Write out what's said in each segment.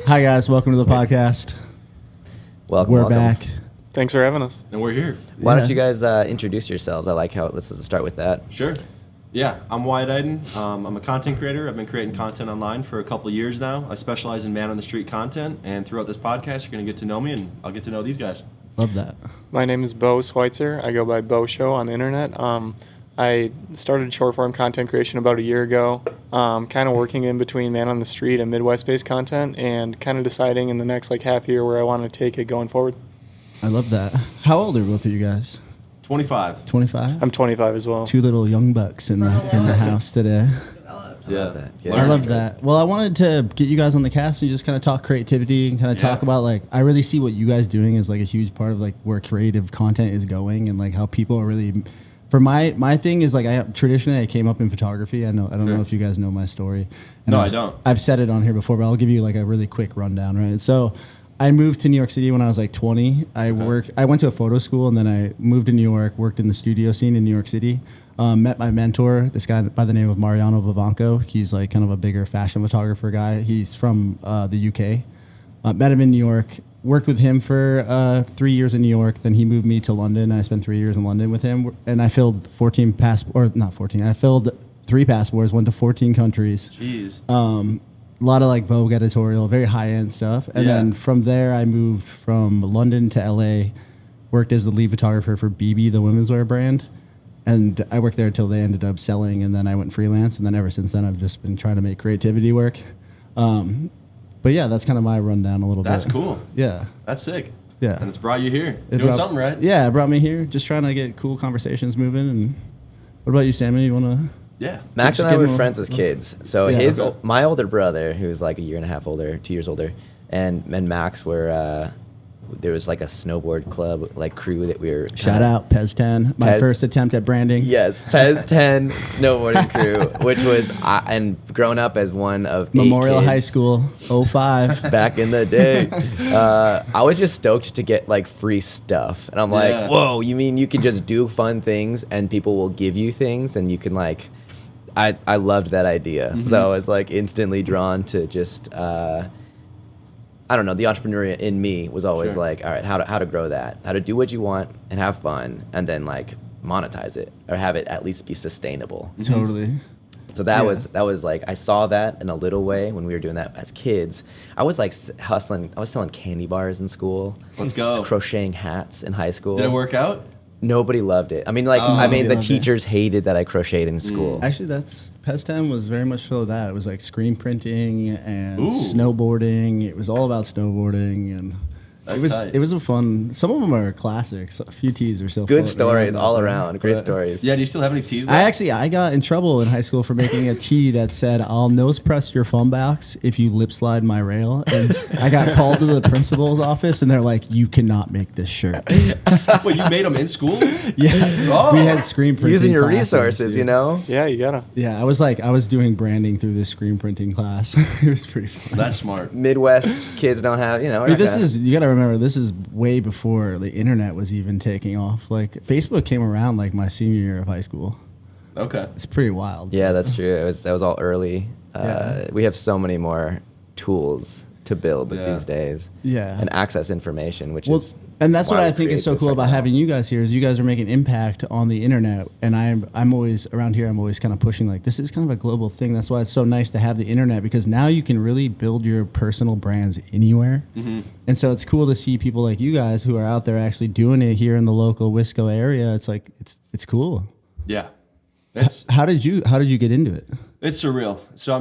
Hi guys, welcome to the podcast. Welcome. Back. Thanks for having us. And we're here. Why don't you guys introduce yourselves? I like how let's start with that. Sure. Yeah, I'm Wyatt Iden. I'm a content creator. I've been creating content online for a couple of years now. I specialize in man-on-the-street content, and throughout this podcast, you're going to get to know me, and I'll get to know these guys. Love that. My name is Bo Schweitzer. I go by Bo Show on the internet. I started short-form content creation about a year ago, kind of working in between man on the street and Midwest-based content, and kind of deciding in the next half year where I want to take it going forward. I love that. How old are both of you guys? 25. 25? I'm 25 as well. Two little young bucks in the house today. Yeah. I love that. Well, I wanted to get you guys on the cast and just kind of talk creativity and kind of talk about I really see what you guys doing as a huge part of where creative content is going and how people are really. For my thing is traditionally I came up in photography. I don't know if you guys know my story. No, I don't. I've said it on here before, but I'll give you a really quick rundown, right? So I moved to New York City when I was 20. I went to a photo school and then I moved to New York, worked in the studio scene in New York City. Met my mentor, this guy by the name of Mariano Vivanco. He's kind of a bigger fashion photographer guy. He's from the UK. Met him in New York. Worked with him for 3 years in New York. Then he moved me to London. I spent 3 years in London with him, and I filled 14 passports, not 14. I filled 3 passports, went to 14 countries. Jeez. A lot of Vogue editorial, very high end stuff. And then from there, I moved from London to LA. Worked as the lead photographer for BB, the women's wear brand, and I worked there until they ended up selling. And then I went freelance. And then ever since then, I've just been trying to make creativity work. But yeah, that's kind of my rundown a little bit. That's cool. Yeah. That's sick. Yeah. And it's brought you here. Doing something right. Yeah, it brought me here. Just trying to get cool conversations moving. And what about you, Sammy? You want to? Yeah. Max and I were friends as kids. So my older brother, who was a year and a half older, 2 years older, and Max were there was a snowboard club crew that we were shout out Pez 10, my first attempt at branding. Yes, Pez 10 snowboarding crew, which was and grown up as one of Memorial 8 kids High School 05 back in the day. I was just stoked to get free stuff, and I'm like, whoa, you mean you can just do fun things and people will give you things and you can I loved that idea. Mm-hmm. So I was instantly drawn to just I don't know, the entrepreneur in me was always all right, how to grow that, how to do what you want and have fun, and then monetize it or have it at least be sustainable. Totally. So that was I saw that in a little way when we were doing that as kids. I was hustling. I was selling candy bars in school. Let's go. Crocheting hats in high school. Did it work out? Nobody loved it. I mean, the teachers hated that I crocheted in school. Actually, Pez 10 was very much so that. It was screen printing and snowboarding. It was all about snowboarding, and it was a fun. Some of them are classics. A few tees are still good stories all around. Great stories. Yeah. Do you still have any tees left? I got in trouble in high school for making a tee that said, "I'll nose press your phone box if you lip slide my rail." And I got called to the principal's office, and they're like, "You cannot make this shirt." Wait, you made them in school? Yeah. Oh. We had screen printing. Using your classes, resources, dude. Yeah, you gotta. Yeah, I was doing branding through this screen printing class. It was pretty fun. That's smart. Midwest kids don't have, you got to remember, this is way before the internet was even taking off. Facebook came around my senior year of high school. Okay. It's pretty wild. Yeah, that's true. That was all early. We have so many more tools to build these days. Yeah. And access information, which is. And that's what I think is so cool about having you guys here is you guys are making impact on the internet. And I'm always around here. I'm always kind of pushing this is kind of a global thing. That's why it's so nice to have the internet, because now you can really build your personal brands anywhere. Mm-hmm. And so it's cool to see people like you guys who are out there actually doing it here in the local Wisco area. It's it's cool. Yeah. How did you get into it? It's surreal. So I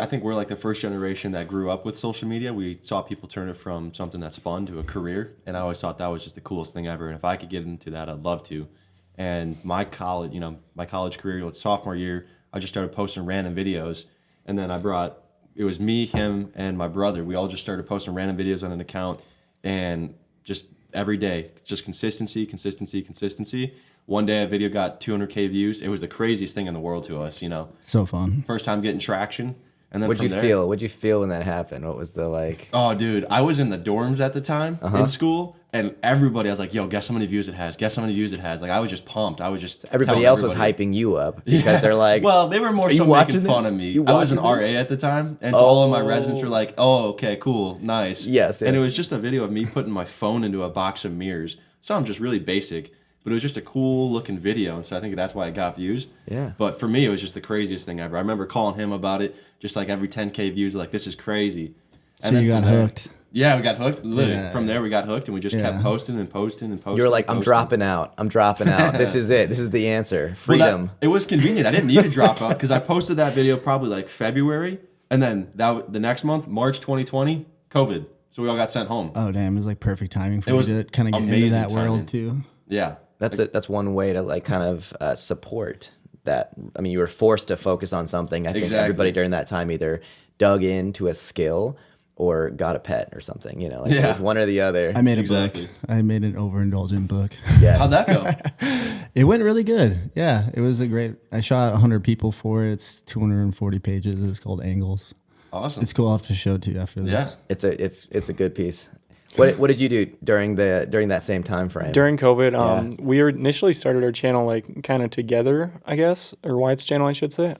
think we're the first generation that grew up with social media. We saw people turn it from something that's fun to a career, and I always thought that was just the coolest thing ever. And if I could get into that, I'd love to. And my college career, sophomore year, I just started posting random videos, and then it was me, him, and my brother. We all just started posting random videos on an account, and just every day, just consistency. One day a video got 200K views. It was the craziest thing in the world to us, So fun. First time getting traction. And then What'd from you there, feel? What'd you feel when that happened? What was the like? Oh, dude, I was in the dorms at the time in school, and everybody, I was like, yo, guess how many views it has? Guess how many views it has? Like, I was just pumped. I was just Everybody telling else was everybody. hyping you up because they're like, well, they were more "Are you so watching making fun this? of me. You I was an watching this?" RA at the time, and so all of my residents were like, oh, okay, cool, nice. Yes, And it yes. was just a video of me putting my phone into a box of mirrors. Something just really basic, but it was just a cool looking video, and so I think that's why it got views. Yeah. But for me, it was just the craziest thing ever. I remember calling him about it, just like every 10K views, like, this is crazy. So you got hooked. Yeah, we got hooked. Literally, Yeah. from there we got hooked, and we just kept posting and posting and posting. you were like, and I'm posting. dropping out. I'm dropping out. This is it. This is the answer. Well, Freedom. it was convenient. I didn't need to drop out because I posted that video probably like February, and then the next month, March 2020, COVID. So we all got sent home. Oh damn, it was like perfect timing for It you was to kind of get into amazing that world timing. too. Yeah, That's one way to like kind of support that. I mean, you were forced to focus on something. I think Exactly. everybody during that time either dug into a skill or got a pet or something. You know, like Yeah. it was one or the other. I made a Exactly. book. I made an overindulgent book. Yes. how'd that go? It went really good. Yeah, it was a great. I shot 100 people for it. It's 240 pages. It's called Angles. Awesome. It's cool. I'll have to show it to you after this. Yeah. It's a good piece. What did you do during that same time frame? During COVID, we initially started our channel like kind of together, I guess, or Wyatt's channel, I should say.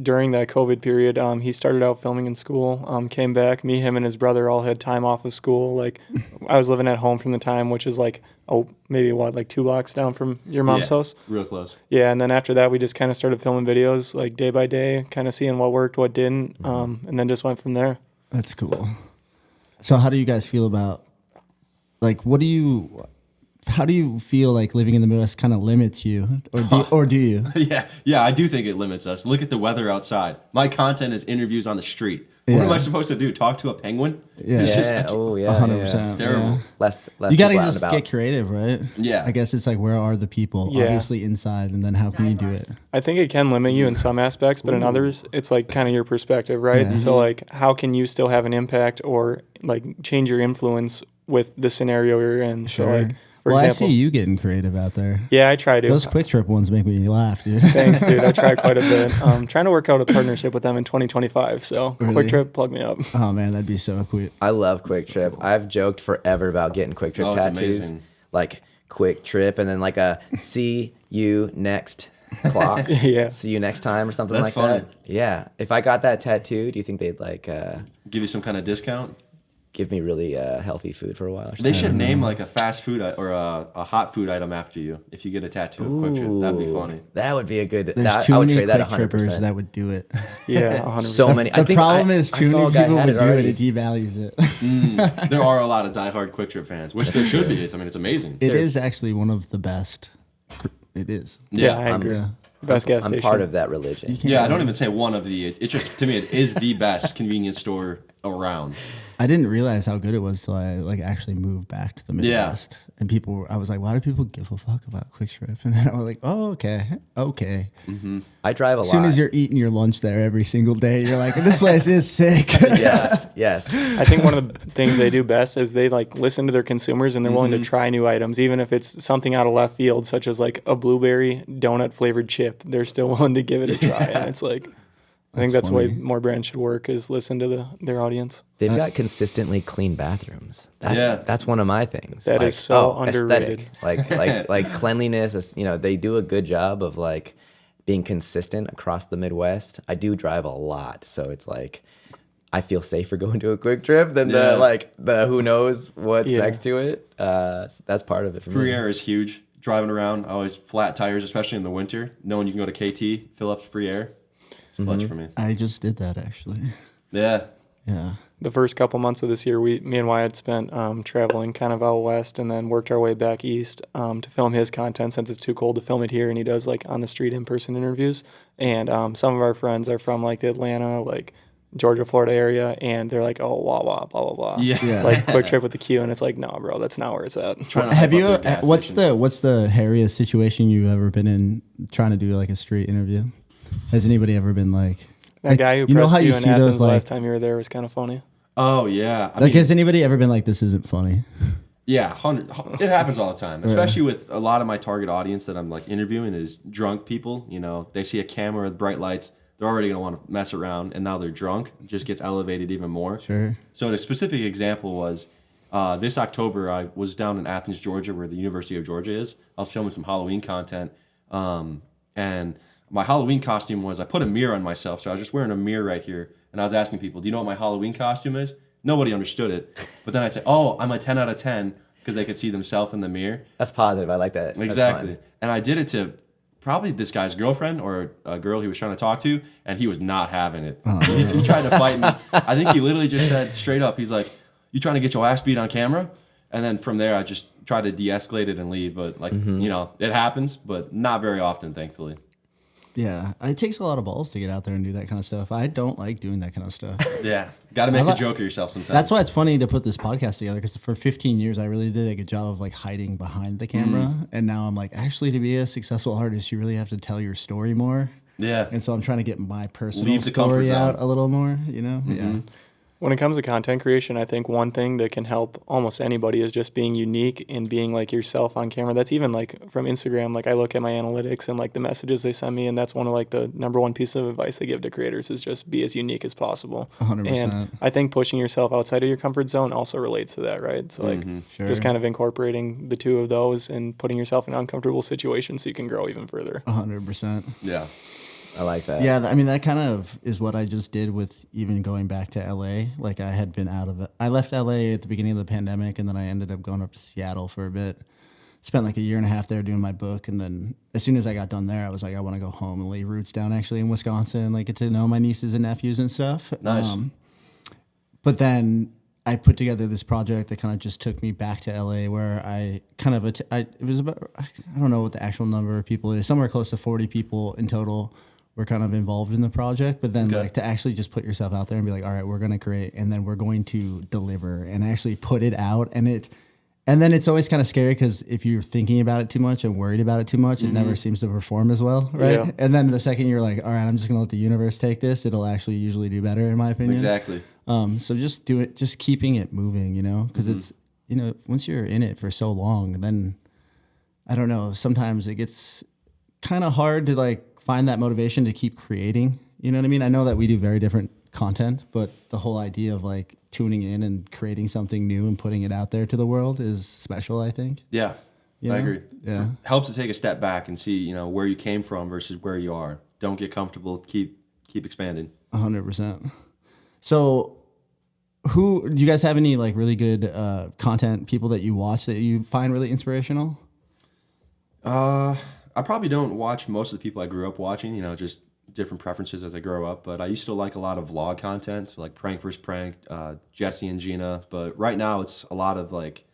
During that COVID period, he started out filming in school, came back. Me, him, and his brother all had time off of school. Like, I was living at home from the time, which is like, maybe like 2 blocks down from your mom's house. Real close. Yeah, and then after that, we just kind of started filming videos like day by day, kind of seeing what worked, what didn't, and then just went from there. That's cool. So how do you guys feel about, like, how do you feel like living in the Midwest kind of limits you, or do you? Yeah, I do think it limits us. Look at the weather outside. My content is interviews on the street. What Yeah. am I supposed to do? Talk to a penguin? Yeah. It's just, yeah. Oh yeah. 100%. Yeah. it's terrible. Yeah. Less You gotta people out and just about. get creative, right? Yeah. I guess it's like, where are the people? Yeah. Obviously inside, and then how can you do it? I think it can limit you in some aspects, but in others, it's like kind of your perspective, right? Yeah. So like, how can you still have an impact or like change your influence with the scenario you're in? So like, for well, example, I see you getting creative out there. yeah, I try to. Those quick trip ones make me laugh, dude. Thanks, dude. I try quite a bit. Trying to work out a partnership with them in 2025. So Really? Quick Trip, plug me up. Oh man, that'd be so cool. I love Quick Trip. I've joked forever about getting Quick Trip Oh, it's tattoos. amazing. Like Quick Trip and then like a see you next clock. Yeah. See you next time or something That's like fun. that. Yeah. If I got that tattoo, do you think they'd like Give you some kind of discount? give me really healthy food for a while or something? They should name like a fast food or a hot food item after you if you get a tattoo of Quick Trip. That'd be Ooh, funny. That would be a good. There's That, too I would many trade that quick 100%. trippers that would do it. Yeah, 100%. So many. I The think problem I- is I too saw a many guy people had would it do it. already. It devalues it. There are a lot of diehard Quick Trip fans, which there should be. It's amazing. It is actually one of the best. It is. Yeah, I agree. Yeah. Best gas I'm station. part of that religion. Yeah, I don't even say one of the. It's just to me, it is the best convenience store around. I didn't realize how good it was till I like actually moved back to the Midwest. And I was like, why do people give a fuck about Quick Trip? And then I was like, oh, okay. I drive a lot. As soon as you're eating your lunch there every single day, you're like, this place is sick. yes. I think one of the things they do best is they like listen to their consumers and they're willing to try new items, even if it's something out of left field, such as like a blueberry donut flavored chip. They're still willing to give it a try, and it's like, I think that's the way funny. more brands should work: is listen to their audience. They've got consistently clean bathrooms. Yeah. That's one of my things. That is so underrated. Aesthetic. like cleanliness is, they do a good job of like being consistent across the Midwest. I do drive a lot, so it's like I feel safer going to a Quick Trip than the who knows what's Yeah. next to it. That's part of it for me. Free air is huge. Driving around, always flat tires, especially in the winter. Knowing you can go to KT, fill up free air. It's clutch for me. I just did that actually. Yeah. Yeah. The first couple months of this year, me and Wyatt spent traveling kind of out west, and then worked our way back east to film his content since it's too cold to film it here. And he does like on the street in-person interviews. And some of our friends are from like the Atlanta, like Georgia, Florida area, and they're like, oh, wah wah, blah blah blah. Yeah. Like Quick Trip with the Q, and it's like, no, bro, that's not where it's at. Trying to Have hype you? up their gas What's stations. the hairiest situation you've ever been in trying to do like a street interview? Has anybody ever been like That guy who you know pressed how you you in see Athens those like last time you were there was kind of funny. Oh yeah. I like mean, has anybody ever been like, this isn't funny? yeah, it happens all the time, especially with a lot of my target audience that I'm like interviewing is drunk people. They see a camera with bright lights, they're already going to want to mess around, and now they're drunk. It just gets elevated even more. Sure. So the specific example was this October, I was down in Athens, Georgia, where the University of Georgia is. I was filming some Halloween content, and my Halloween costume was, I put a mirror on myself, so I was just wearing a mirror right here, and I was asking people, do you know what my Halloween costume is? Nobody understood it. But then I'd say, oh, I'm a 10 out of 10, because they could see themselves in the mirror. That's positive. I like that. Exactly. And I did it to probably this guy's girlfriend or a girl he was trying to talk to, and he was not having it. He tried to fight me. I think he literally just said straight up, he's like, you trying to get your ass beat on camera? And then from there, I just tried to de-escalate it and leave. But, like, you know, it happens, but not very often, thankfully. Yeah, it takes a lot of balls to get out there and do that kind of stuff. I don't like doing that kind of stuff. Yeah, got to make a joke of yourself sometimes. That's why it's funny to put this podcast together, because for 15 years I really did a good job of like hiding behind the camera, and now I'm like, actually, to be a successful artist, you really have to tell your story more. Yeah, and so I'm trying to get my personal Leave the comfort story out zone a little more. You know, yeah. When it comes to content creation, I think one thing that can help almost anybody is just being unique and being like yourself on camera. That's even like from Instagram. Like I look at my analytics and like the messages they send me, and that's one of like the number one piece of advice I give to creators is just be as unique as possible. 100%. And I think pushing yourself outside of your comfort zone also relates to that, right? So like Sure. just kind of incorporating the two of those and putting yourself in uncomfortable situations so you can grow even further. 100%. Yeah. I like that. Yeah, I mean, that kind of is what I just did with even going back to LA. Like I had been out of it. I left LA at the beginning of the pandemic, and then I ended up going up to Seattle for a bit. Spent like a year and a half there doing my book, and then as soon as I got done there, I was like, I want to go home and lay roots down actually in Wisconsin and like get to know my nieces and nephews and stuff. Nice. But then I put together this project that kind of just took me back to LA, where I kind of it was about, I don't know what the actual number of people is, somewhere close to 40 people in total were kind of involved in the project. But then like to actually just put yourself out there and be like, all right, we're going to create, and then we're going to deliver and actually put it out. And then it's always kind of scary, because if you're thinking about it too much and worried about it too much, it never seems to perform as well, right? Yeah. And then the second you're like, all right, I'm just going to let the universe take this, it'll actually usually do better, in my opinion. Exactly. So just do it, just keeping it moving, you know, because it's, you know, once you're in it for so long, then I don't know, sometimes it gets kind of hard to like find that motivation to keep creating. You know what I mean? I know that we do very different content, but the whole idea of like tuning in and creating something new and putting it out there to the world is special, I think. Yeah, You I know? agree. Yeah. Helps to take a step back and see, you know, where you came from versus where you are. Don't get comfortable. Keep expanding. 100%. So do you guys have any like really good content people that you watch that you find really inspirational? I probably don't watch most of the people I grew up watching, you know, just different preferences as I grow up. But I used to like a lot of vlog content, so like Prank vs. Prank, Jesse and Gina. But right now it's a lot of like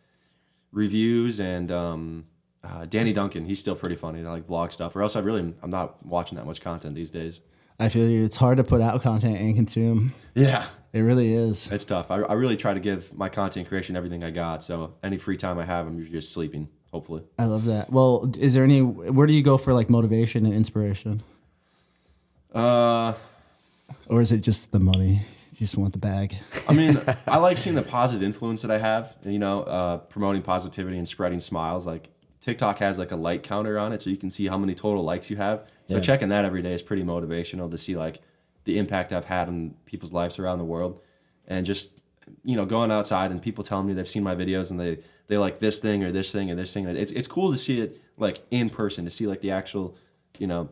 reviews and Danny Duncan. He's still pretty funny. I like vlog stuff. Or else I'm not watching that much content these days. I feel you. It's hard to put out content and consume. Yeah. It really is. It's tough. I really try to give my content creation everything I got. So any free time I have, I'm usually just sleeping, hopefully. I love that. Well, is there where do you go for like motivation and inspiration? Or is it just the money? You just want the bag? I mean, I like seeing the positive influence that I have, you know, promoting positivity and spreading smiles. Like TikTok has like a like counter on it, so you can see how many total likes you have. So checking that every day is pretty motivational to see like the impact I've had on people's lives around the world. And just, you know, going outside and people telling me they've seen my videos and they like this thing or this thing or this thing. It's cool to see it like in person, to see like the actual, you know,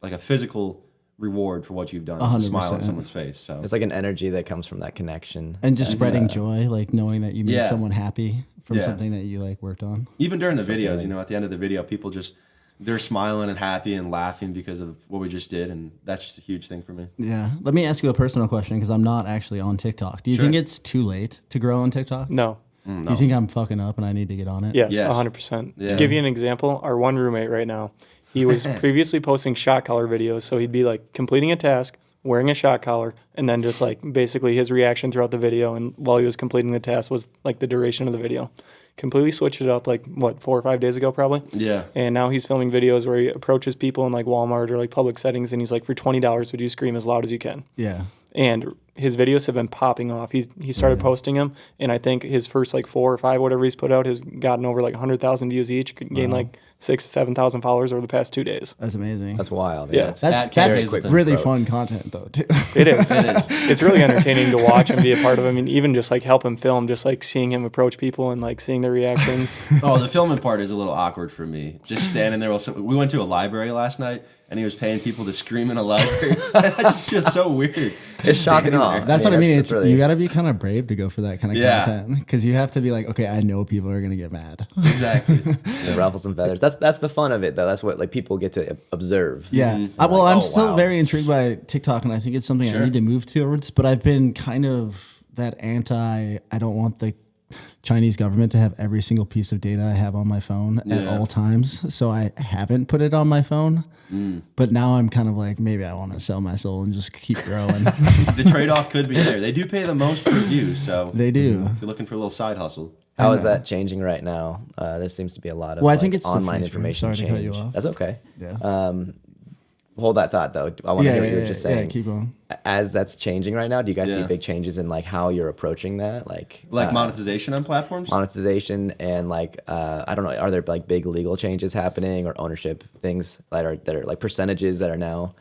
like a physical reward for what you've done. It's a smile on someone's face. So it's like an energy that comes from that connection. And just spreading joy, like knowing that you made someone happy from Yeah. something that you like worked on. even during the videos, you know, at the end of the video, people just, they're smiling and happy and laughing because of what we just did. And that's just a huge thing for me. Yeah. Let me ask you a personal question, because I'm not actually on TikTok. Do you Sure. think it's too late to grow on TikTok? No. Do you think I'm fucking up and I need to get on it? Yes, Yes. 100%. Yeah. To give you an example, our one roommate right now, he was previously posting shot collar videos. So he'd be like completing a task, wearing a shot collar, and then just like basically his reaction throughout the video and while he was completing the task was like the duration of the video. Completely switched it up like, 4 or 5 days ago probably? Yeah. And now he's filming videos where he approaches people in like Walmart or like public settings and he's like, for $20, would you scream as loud as you can? Yeah. And his videos have been popping off. He started posting them, and I think his first like 4 or 5 whatever he's put out has gotten over like 100,000 views each, gained like 6,000 to 7,000 followers over the past 2 days. That's amazing. That's wild. Yeah. That's very quick really approach. fun content though too. It is. It's really entertaining to watch and be a part of. I mean, even just like help him film, just like seeing him approach people and like seeing their reactions. Oh, the filming part is a little awkward for me. Just standing there. We went to a library last night, and he was paying people to scream in a library. That's just so weird. It's shocking. That's what I mean. It's really, you got to be kind of brave to go for that kind of Yeah. content because you have to be like, okay, I know people are gonna get mad. Exactly. it ruffles some feathers. That's the fun of it, though. That's what like people get to observe. Yeah. And Well, like, I'm oh, still wow. very intrigued by TikTok, and I think it's something I Sure. need to move towards. But I've been kind of that I don't want the Chinese government to have every single piece of data I have on my phone at Yeah. all times. So I haven't put it on my phone. But now I'm kind of like, maybe I want to sell my soul and just keep growing. The trade-off could be there. They do pay the most per view, so They do. if you're looking for a little side hustle. How is that changing right now? There seems to be a lot of Well, I think it's the online future. information Sorry to cut you change. off. That's okay. Yeah. Hold that thought though. I want to hear what you were just saying. Yeah, keep going. As that's changing right now, do you guys see Yeah. big changes in like how you're approaching that, like Monetization on platforms? monetization and like I don't know, are there like big legal changes happening or ownership things that are like percentages that are now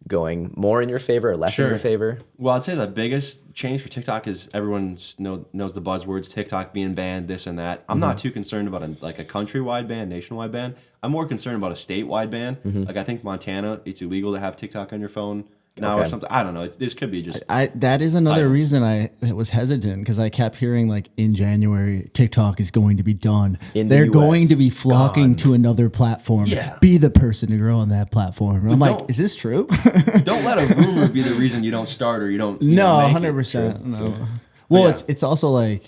going more in your favor or less in Sure. your favor? Well, I'd say the biggest change for TikTok is everyone knows the buzzwords, TikTok being banned, this and that. I'm not too concerned about a countrywide ban, nationwide ban. I'm more concerned about a statewide ban. Like I think Montana, it's illegal to have TikTok on your phone now or Okay. something. I don't know. This could be just That is another Titles. reason I was hesitant because I kept hearing like in January TikTok is going to be done. In the They're US, going to be flocking gone. to another platform. Yeah. Be the person to grow on that platform. And I'm like, don't- is this true? don't let a rumor be the reason you don't start or you don't. No, make it. 100%. No. Well, yeah. it's also like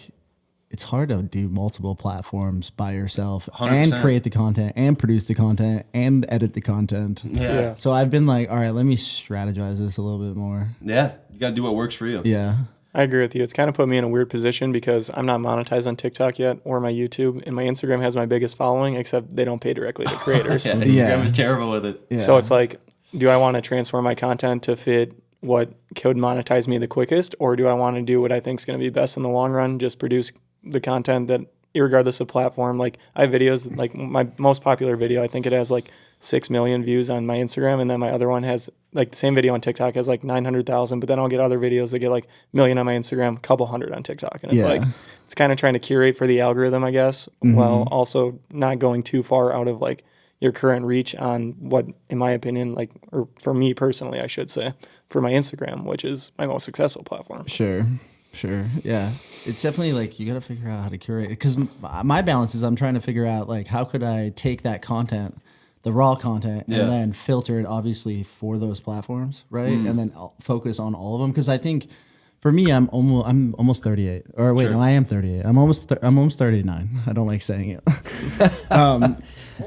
it's hard to do multiple platforms by yourself 100%. and create the content and produce the content and edit the content. Yeah. So I've been like, all right, let me strategize this a little bit more. Yeah. You got to do what works for you. Yeah. I agree with you. It's kind of put me in a weird position because I'm not monetized on TikTok yet or my YouTube, and my Instagram has my biggest following, except they don't pay directly to creators. Yeah, Instagram Yeah. is terrible with it. Yeah. So it's like, do I want to transform my content to fit what could monetize me the quickest, or do I want to do what I think is going to be best in the long run, just produce the content that, regardless of platform, like I have videos, like my most popular video, I think it has like 6 million views on my Instagram, and then my other one has like the same video on TikTok has like 900,000, but then I'll get other videos that get like 1 million on my Instagram, a couple hundred on TikTok, and it's Yeah. like it's kind of trying to curate for the algorithm, I guess, while also not going too far out of like your current reach on what, in my opinion, like, or for me personally, I should say, for my Instagram, which is my most successful platform. Sure. Yeah. It's definitely like you got to figure out how to curate it because my balance is I'm trying to figure out like how could I take that content, the raw content, Yeah. and then filter it obviously for those platforms, right? And then I'll focus on all of them because I think for me I'm almost 38. Or wait, Sure. no, I am 38. I'm almost 39. I don't like saying it.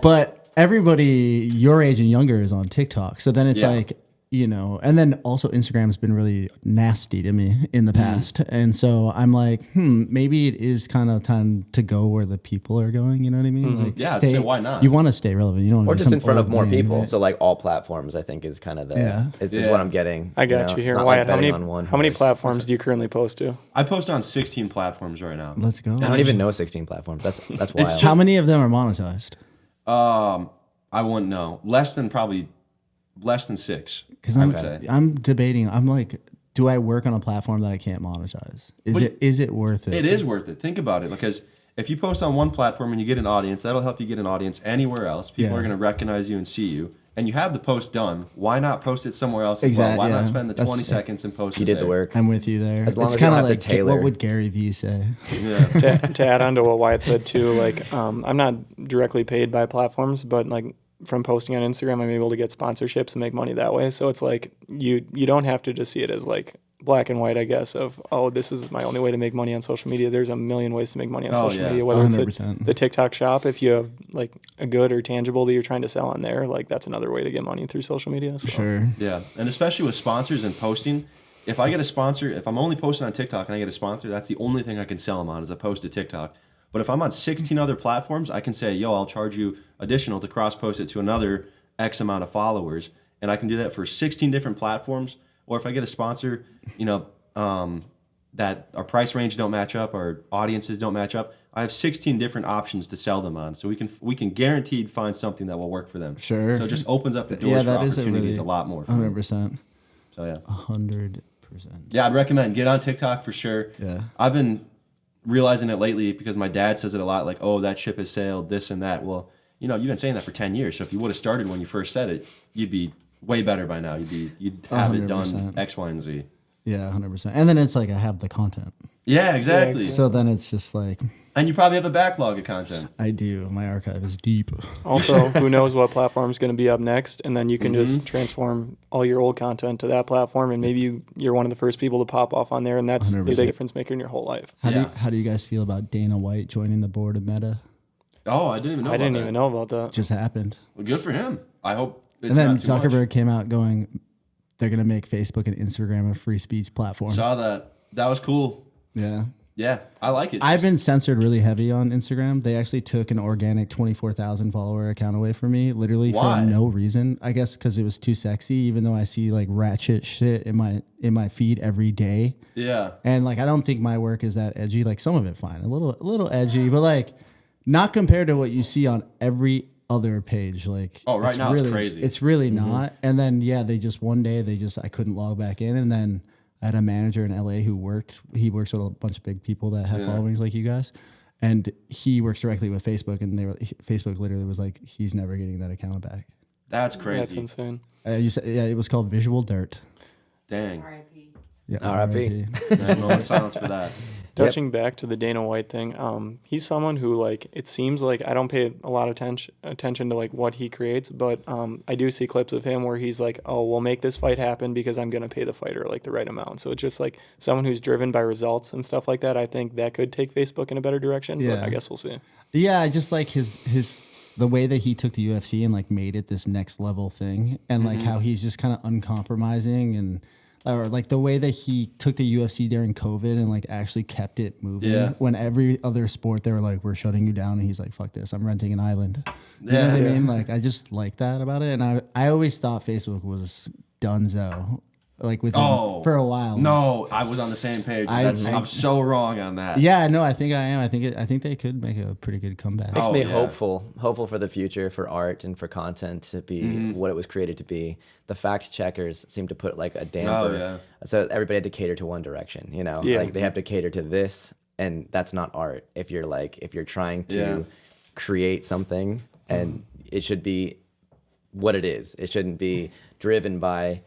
But everybody your age and younger is on TikTok. So then it's Yeah. like, you know, and then also Instagram has been really nasty to me in the past. And so I'm like, maybe it is kind of time to go where the people are going. You know what I mean? Like, Yeah, I'd say why not? You want to stay relevant. You don't Or want to just be in some front of old more man, people. right? So like all platforms, I think is kind of the Yeah. is Yeah. what I'm getting. I got you It's here, not like Wyatt. How betting many on one how many horse. platforms do you currently post to? I post on 16 platforms right now. Let's go. I don't even know 16 platforms. That's wild. just- How many of them are monetized? I wouldn't know. Less than 6. Because I would say. I'm debating. I'm like, do I work on a platform that I can't monetize? Is it worth it? It is worth it. Think about it, because if you post on one platform and you get an audience, that'll help you get an audience anywhere else. People Yeah. are going to recognize you and see you. And you have the post done. Why not post it somewhere else as Exactly, well? Why yeah. not spend the That's- 20 seconds and post You it did the there? work. I'm with you there. As long it's as you don't kind of have to like tailor. what would Gary Vee say? Yeah. To add on to what Wyatt said too, like I'm not directly paid by platforms, but like from posting on Instagram, I'm able to get sponsorships and make money that way. So it's like you don't have to just see it as like black and white, I guess, of, oh, this is my only way to make money on social media. There's a million ways to make money on social yeah. media, whether it's 100%. the TikTok shop, if you have like a good or tangible that you're trying to sell on there, like that's another way to get money through social media. So. Sure. Yeah, and especially with sponsors and posting, if I get a sponsor, if I'm only posting on TikTok and I get a sponsor, that's the only thing I can sell them on is a post to TikTok. But if I'm on 16 other platforms, I can say, yo, I'll charge you additional to cross-post it to another X amount of followers, and I can do that for 16 different platforms. Or if I get a sponsor, that our price range don't match up, our audiences don't match up, I have 16 different options to sell them on. So we can guaranteed find something that will work for them. Sure. So it just opens up the doors for that is opportunities a lot more. 100%. So yeah. 100%. Yeah, I'd recommend get on TikTok for sure. Yeah. I've been realizing it lately because my dad says it a lot, like, oh, that ship has sailed, this and that. Well, you've been saying that for 10 years. So if you would have started when you first said it, you'd be way better by now. You'd have it done X, Y, and Z. Yeah, 100%. And then it's like I have the content. Yeah, exactly. So then it's just like And you probably have a backlog of content. I do. My archive is deep. Also, who knows what platform is going to be up next, and then you can just transform all your old content to that platform, and maybe you're one of the first people to pop off on there, and that's 100%. the big difference maker in your whole life. How do you guys feel about Dana White joining the board of Meta? Oh, I didn't even know I about didn't that. even know about that. Just happened. Well, good for him. I hope it's And then not too much. Zuckerberg came out going, they're going to make Facebook and Instagram a free speech platform. Saw that. That was cool. Yeah. Yeah, I like it. I've been censored really heavy on Instagram. They actually took an organic 24,000 follower account away from me, literally Why? for no reason. I guess because it was too sexy, even though I see like ratchet shit in my feed every day. Yeah. And like I don't think my work is that edgy. Like some of it fine, a little edgy, but like not compared to what you see on every other page. Like Right now it's crazy. It's really not. And then they just one day I couldn't log back in, and then I had a manager in LA who works with a bunch of big people that have followings like you guys. And he works directly with Facebook, and Facebook literally was like, he's never getting that account back. That's crazy. That's insane. It was called visualdirt. Dang. R.I.P. Yeah, R.I.P. Yeah, moment of silence for that. Touching back to the Dana White thing, he's someone who like it seems like I don't pay a lot of attention to like what he creates, but I do see clips of him where he's like, oh, we'll make this fight happen because I'm gonna pay the fighter like the right amount. So it's just like someone who's driven by results and stuff like that. I think that could take Facebook in a better direction. But Yeah. I guess we'll see. Yeah, I just like his the way that he took the UFC and like made it this next level thing, and like how he's just kind of uncompromising, and or like the way that he took the UFC during COVID and like actually kept it moving. Yeah. When every other sport they were like, we're shutting you down, and he's like, fuck this, I'm renting an island. You know Yeah. what I mean? Like I just like that about it, and I always thought Facebook was donezo. Like with for a while. No, I was on the same page. I'm so wrong on that. Yeah, no, I think I am. I think they could make a pretty good comeback. Makes Oh, me yeah. hopeful for the future, for art and for content to be what it was created to be. The fact checkers seem to put like a damper, yeah. so everybody had to cater to one direction. Yeah. Like they have to cater to this, and that's not art. If you're trying to create something, and it should be what it is. It shouldn't be driven by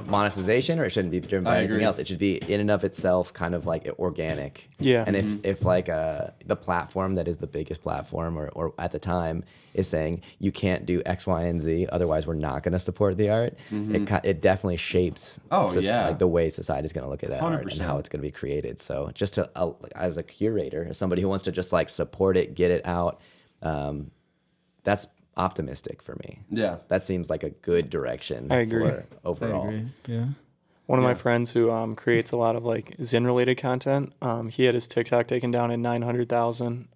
monetization, or it shouldn't be driven by anything else. It should be in and of itself kind of like organic. Yeah. And if like the platform that is the biggest platform or at the time is saying you can't do X, Y, and Z, otherwise we're not going to support the art, it definitely shapes like the way society is going to look at that art and 100%. how it's going to be created. So just to as a curator, as somebody who wants to just like support it, get it out, that's optimistic for me. Yeah. That seems like a good direction I agree. for overall. Yeah. One of my friends who creates a lot of like Zen related content, he had his TikTok taken down at 900,000.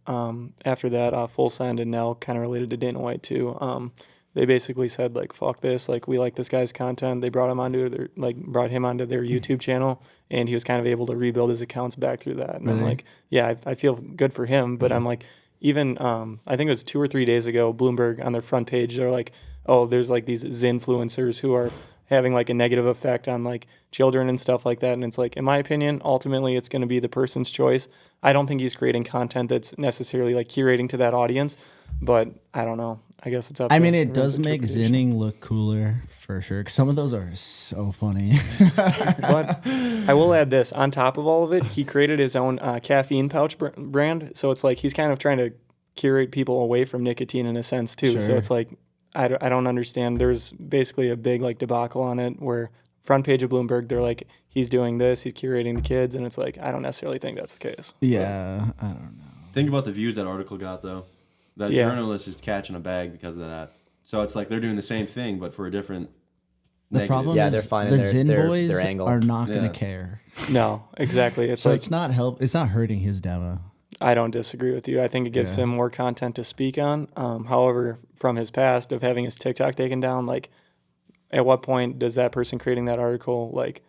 After that, Full Send and Nell, kind of related to Dana White too. They basically said like, fuck this, like we like this guy's content. They brought him onto their YouTube channel, and he was kind of able to rebuild his accounts back through that. And I'm like, yeah, I feel good for him, but I'm like, even I think it was 2 or 3 days ago, Bloomberg on their front page, they're like, oh, there's like these Zinfluencers who are having like a negative effect on like children and stuff like that. And it's like, in my opinion, ultimately it's going to be the person's choice. I don't think he's creating content that's necessarily like curating to that audience, but I don't know. I guess it's up. I to mean, it everyone's does make interpretation. zinning look cooler for sure. 'Cause some of those are so funny. But I will add this. On top of all of it, he created his own caffeine pouch brand. So it's like he's kind of trying to curate people away from nicotine in a sense too. So Sure. it's like I don't understand. There's basically a big like debacle on it where front page of Bloomberg, they're like, he's doing this, he's curating the kids. And it's like, I don't necessarily think that's the case. Yeah, I don't know. Think about the views that article got, though. That Yeah. journalist is catching a bag because of that. So it's like they're doing the same thing, but for a different. The negative. problem Yeah, is they're finding the their- Zin their boys angle. are not going Yeah. to care. No, exactly. It's So like, it's not hurting his demo. I don't disagree with you. I think it gives him more content to speak on. However, from his past of having his TikTok taken down, like at what point does that person creating that article like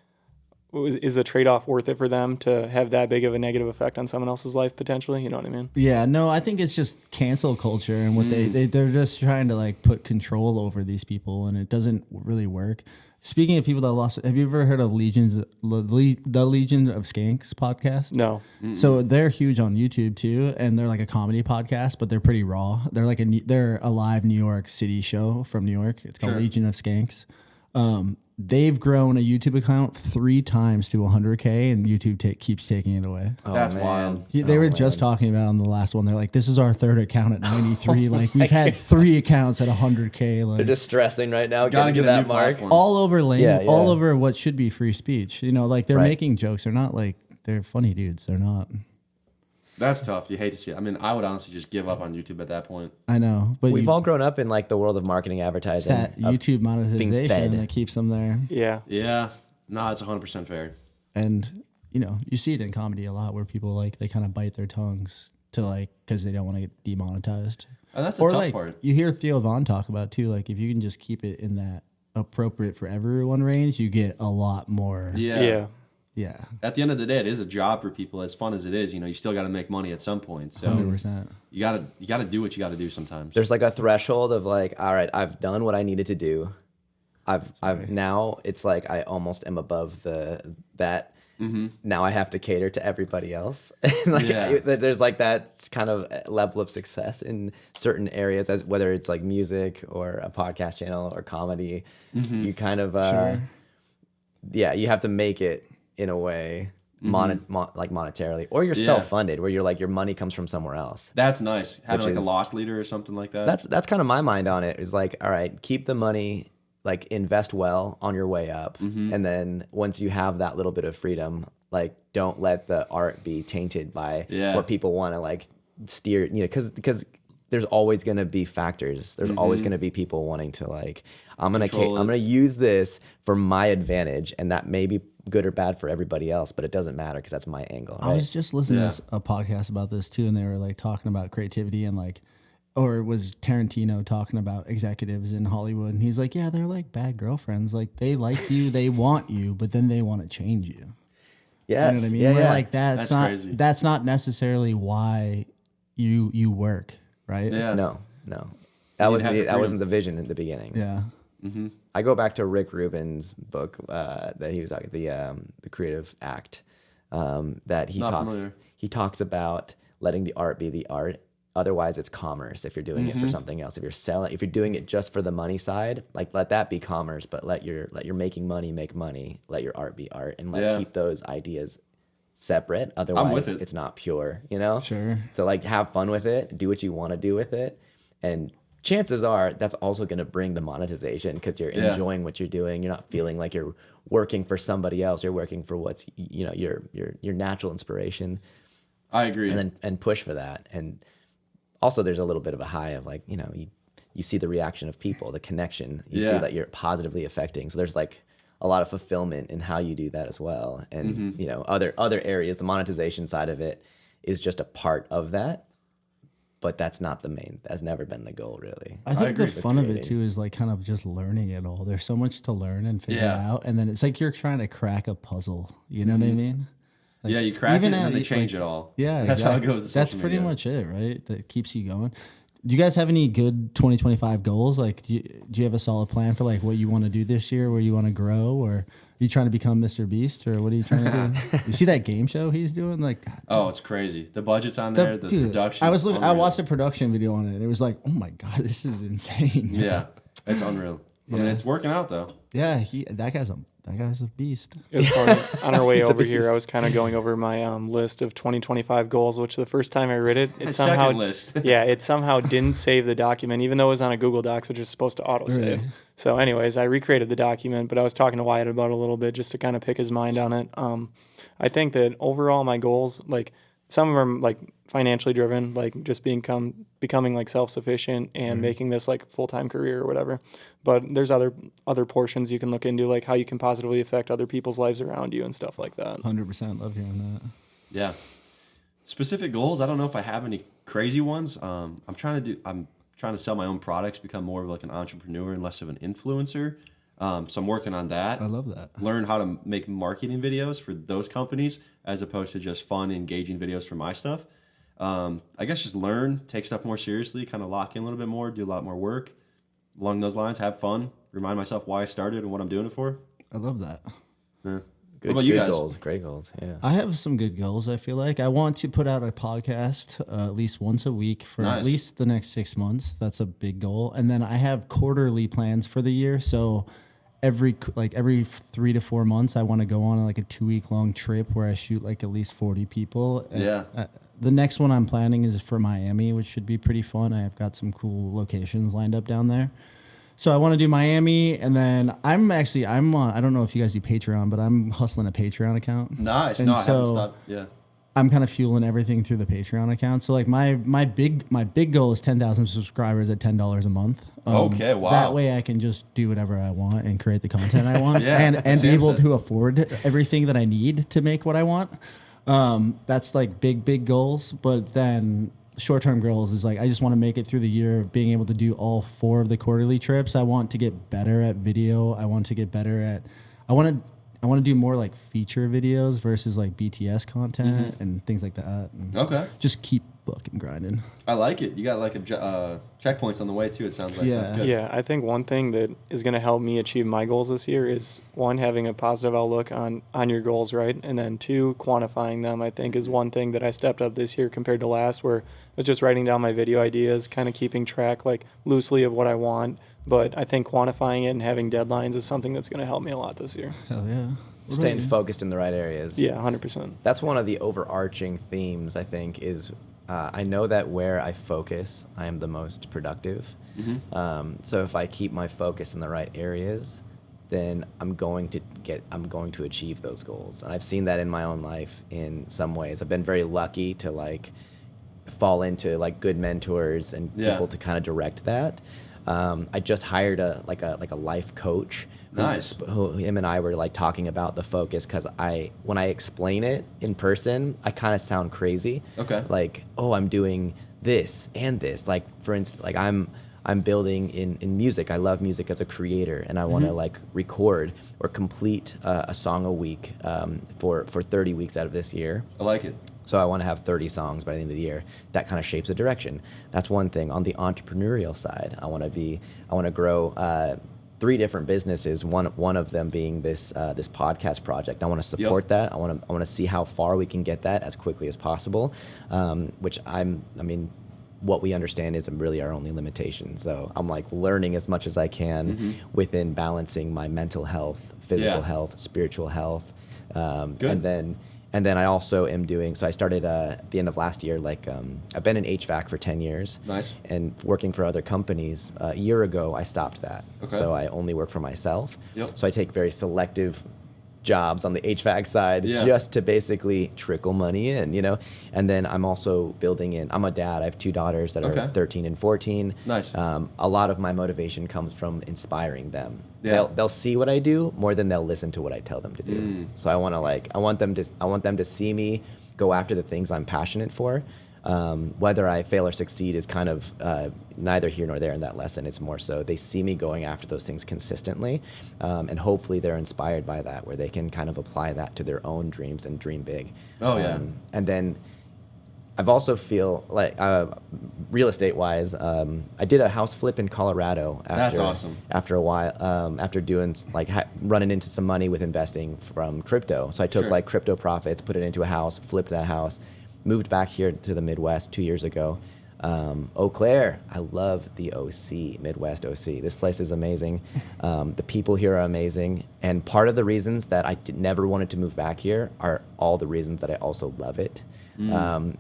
is the trade-off worth it for them to have that big of a negative effect on someone else's life potentially? You know what I mean? Yeah, no, I think it's just cancel culture and what they're just trying to like put control over these people, and it doesn't really work. Speaking of people that lost, have you ever heard of the Legion of Skanks podcast? No. So they're huge on YouTube too, and they're like a comedy podcast, but they're pretty raw. They're like they're a live New York City show from New York. It's called Legion of Skanks. They've grown a YouTube account 3 times to 100K, and YouTube keeps taking it away. Oh, That's man. wild. They were just talking about it on the last one. They're like, this is our 3rd account at 93. Like, we've had 3 accounts at 100K. Like, They're just stressing right now, Gotta getting get to a that new mark. platform. all over lane, Yeah, yeah. all over what should be free speech. You know, like they're Right. making jokes. They're not like, they're funny dudes. They're not. That's tough. You hate to see it. I mean, I would honestly just give up on YouTube at that point. I know, but We've all grown up in like the world of marketing, advertising. that of- YouTube monetization fed. that keeps them there. Yeah. Yeah. No, it's 100% fair. And, you know, you see it in comedy a lot where people like, they kind of bite their tongues to like, because they don't want to get demonetized. And that's the Or tough like, part. you hear Theo Vaughn talk about too, like if you can just keep it in that appropriate for everyone range, you get a lot more. Yeah. Yeah. At the end of the day, it is a job for people. As fun as it is, you know, you still got to make money at some point. So 100%. you gotta do what you got to do sometimes. There's like a threshold of like, all right, I've done what I needed to do. I've now it's like I almost am above that. Now I have to cater to everybody else. Like Yeah. there's like that kind of level of success in certain areas, as whether it's like music or a podcast channel or comedy. You kind of yeah, you have to make it in a way like monetarily, or you're Yeah. self-funded where you're like your money comes from somewhere else. That's nice. Having Which like a is- loss leader or something like that. That's kind of my mind on it, is like, all right, keep the money, like invest well on your way up, and then once you have that little bit of freedom, like don't let the art be tainted by Yeah. what people want to like steer, you know, because there's always going to be factors. There's always going to be people wanting to like, I'm going Control to it. use this for my advantage, and that may be good or bad for everybody else, but it doesn't matter because that's my angle. I Right? was just listening Yeah. to a podcast about this too, and they were like talking about creativity and like, or it was Tarantino talking about executives in Hollywood, and he's like, yeah, they're like bad girlfriends. Like they like you, they want you, but then they want to change you. Yes. You know what I mean? Yeah, Where yeah. like That's not crazy. that's not necessarily why you work, right? Yeah. No. You That need wasn't to have the, the that wasn't freedom. the vision in the beginning. Yeah. I go back to Rick Rubin's book that he was talking, the Creative Act, that Not he talks about letting the art be the art. Otherwise, it's commerce. If you're doing it for something else, if you're doing it just for the money side, like let that be commerce. But let your making money make money. Let your art be art, and Yeah. keep those ideas separate. Otherwise, it. it's not pure. You know. Sure. So like, have fun with it. Do what you want to do with it, and chances are that's also going to bring the monetization because you're Yeah. enjoying what you're doing. You're not feeling like you're working for somebody else. You're working for what's, you know, your natural inspiration, I agree. and push for that. And also there's a little bit of a high of like, you know, you see the reaction of people, the connection, you see Yeah. that you're positively affecting. So there's like a lot of fulfillment in how you do that as well. And you know, other areas, the monetization side of it is just a part of that. But that's not the main. That's never been the goal, really. I think agree the with fun of it creating. too is like kind of just learning it all. There's so much to learn and figure Yeah. out, and then it's like you're trying to crack a puzzle. You know what I mean? Like, yeah, you crack it even and then at- they change like- it all. Yeah, That's how it exactly. goes. with That's social pretty media. much it, right? That keeps you going. Do you guys have any good 2025 goals? Like, do you have a solid plan for like what you want to do this year, where you want to grow, or are you trying to become Mr. Beast, or what are you trying to do? You see that game show he's doing? Like, Oh, it's crazy. The budget's on there. The dude, production. I watched a production video on it. And it was like, oh my god, this is insane. Yeah, it's unreal. I mean, it's working out though. Yeah, that guy's a beast. It was funny. On our way It's a over here, I beast. was kind of going over my list of 2025 goals, which the first time I read it, My it somehow second list. yeah, it somehow didn't save the document, even though it was on a Google Docs, which is supposed to autosave. Really? So, anyways, I recreated the document, but I was talking to Wyatt about it a little bit just to kind of pick his mind on it. I think that overall my goals, like some of them, like financially driven, like just becoming like self-sufficient and making this like full-time career or whatever. But there's other portions you can look into, like how you can positively affect other people's lives around you and stuff like that. 100% love hearing that. Yeah. Specific goals. I don't know if I have any crazy ones. I'm trying to sell my own products, become more of like an entrepreneur and less of an influencer. So I'm working on that. I love that. Learn how to make marketing videos for those companies as opposed to just fun, engaging videos for my stuff. I guess just learn, take stuff more seriously, kind of lock in a little bit more, do a lot more work. Along those lines, have fun, remind myself why I started and what I'm doing it for. I love that. Yeah. Good, What about you good guys? goals, great goals. Yeah. I have some good goals. I feel like I want to put out a podcast at least once a week for Nice. at least the next 6 months. That's a big goal. And then I have quarterly plans for the year. So every 3 to 4 months, I want to go on like a 2-week long trip where I shoot like at least 40 people. Yeah. The next one I'm planning is for Miami, which should be pretty fun. I've got some cool locations lined up down there. So I want to do Miami, and then I'm I don't know if you guys do Patreon, but I'm hustling a Patreon account. Nice. And No, I haven't so stopped. Yeah. I'm kind of fueling everything through the Patreon account. So like my big goal is 10,000 subscribers at $10 a month. Okay, wow. That way I can just do whatever I want and create the content I want, Yeah, and be Sam able said. to afford everything that I need to make what I want. That's like big goals. But then short-term goals is like I just want to make it through the year, being able to do all 4 of the quarterly trips. I want to get better at video. I want to get better at. I want to do more like feature videos versus like BTS content and things like that. And Okay. just keep fucking grinding. I like it. You got like checkpoints on the way too. It sounds like so that's Yeah. good. Yeah, I think one thing that is going to help me achieve my goals this year is one, having a positive outlook on your goals, right? And then 2, quantifying them, I think, is one thing that I stepped up this year compared to last, where I was just writing down my video ideas, kind of keeping track like loosely of what I want. But I think quantifying it and having deadlines is something that's going to help me a lot this year. Hell yeah. What Staying about you? focused in the right areas. Yeah, 100%. That's one of the overarching themes, I think, is I know that where I focus, I am the most productive. So if I keep my focus in the right areas, then I'm going to achieve those goals. And I've seen that in my own life in some ways. I've been very lucky to like fall into like good mentors and Yeah. people to kind of direct that. I just hired a life coach. Nice. Who him and I were like talking about the focus, because when I explain it in person, I kind of sound crazy. Okay. Like, oh, I'm doing this and this. Like, for instance, like I'm building in music. I love music as a creator, and I want to like record or complete a song a week for 30 weeks out of this year. I like it. So I want to have 30 songs by the end of the year. That kind of shapes a direction. That's one thing. On the entrepreneurial side, I want to grow 3 different businesses. One of them being this podcast project. I want to support that. I want to see how far we can get that as quickly as possible. Which what we understand is really our only limitation. So I'm like learning as much as I can within balancing my mental health, physical health, spiritual health, Good. and then I also am doing, so I started at the end of last year, like I've been in HVAC for 10 years. Nice. And working for other companies. A year ago, I stopped that. Okay. So I only work for myself. Yep. So I take very selective jobs on the HVAC side just to basically trickle money in, you know? And then I'm also building in, I'm a dad. I have 2 daughters that are 13 and 14. Nice. A lot of my motivation comes from inspiring them. Yeah. They'll see what I do more than they'll listen to what I tell them to do. So I want them to see me go after the things I'm passionate for. Whether I fail or succeed is kind of neither here nor there in that lesson. It's more so they see me going after those things consistently, and hopefully they're inspired by that, where they can kind of apply that to their own dreams and dream big. Oh, yeah. And then I've also feel like real estate wise, I did a house flip in Colorado. That's awesome. After a while, after doing running into some money with investing from crypto, so I took like crypto profits, put it into a house, flipped that house. Moved back here to the Midwest 2 years ago. Eau Claire, I love the OC, Midwest OC. This place is amazing. The people here are amazing. And part of the reasons that I never wanted to move back here are all the reasons that I also love it.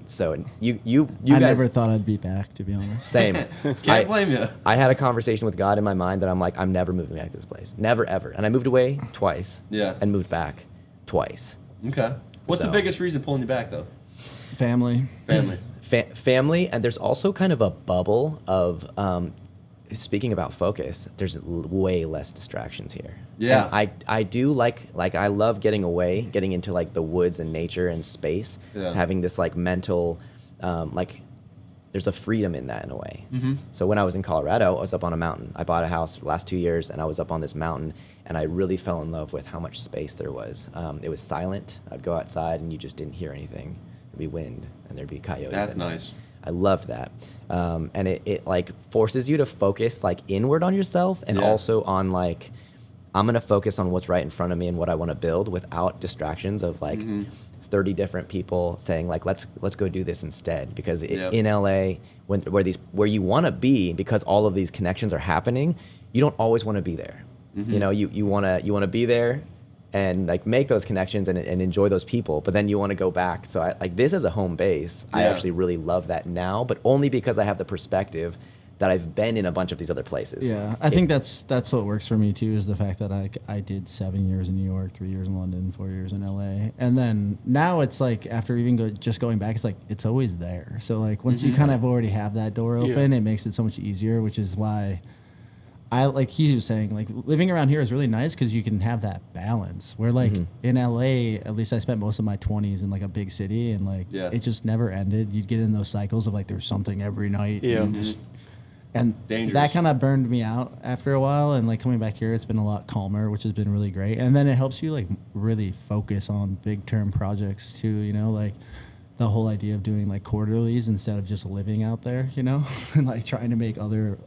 So you I guys never thought I'd be back, to be honest. same. Can't blame you. I had a conversation with God in my mind that I'm like, I'm never moving back to this place. Never, ever. And I moved away twice. Yeah. And moved back twice. Okay. What's the So- biggest reason pulling you back though? Family. Family. Family, and there's also kind of a bubble of speaking about focus. There's way less distractions here. Yeah. And I do like I love getting away, getting into like the woods and nature and space, Yeah. having this like mental like there's a freedom in that in a way. So when I was in Colorado, I was up on a mountain. I bought a house for the last 2 years, and I was up on this mountain, and I really fell in love with how much space there was. It was silent. I'd go outside, and you just didn't hear anything. There'd be wind, and there'd be coyotes. That's nice. I loved that. And it like forces you to focus like inward on yourself, and also on like, I'm going to focus on what's right in front of me and what I want to build without distractions of like 30 different people saying like, let's go do this instead. Because in LA, where you want to be, because all of these connections are happening, you don't always want to be there. You know, you want to be there and like make those connections and enjoy those people, but then you want to go back. So I like this as a home base. I actually really love that now, but only because I have the perspective that I've been in a bunch of these other places. Yeah, I think that's what works for me too, is the fact that I did 7 years in New York, 3 years in London, 4 years in LA, and then now it's like after even just going back, it's like it's always there. So like once you kind of already have that door open, it makes it so much easier, which is why I like he was saying like living around here is really nice because you can have that balance. Where like in LA, at least I spent most of my 20s in like a big city, and like it just never ended. You'd get in those cycles of like there's something every night. And Dangerous. that kind of burned me out after a while. And like coming back here, it's been a lot calmer, which has been really great. And then it helps you like really focus on big term projects too, you know, like the whole idea of doing like quarterlies instead of just living out there, you know, and like trying to make if you're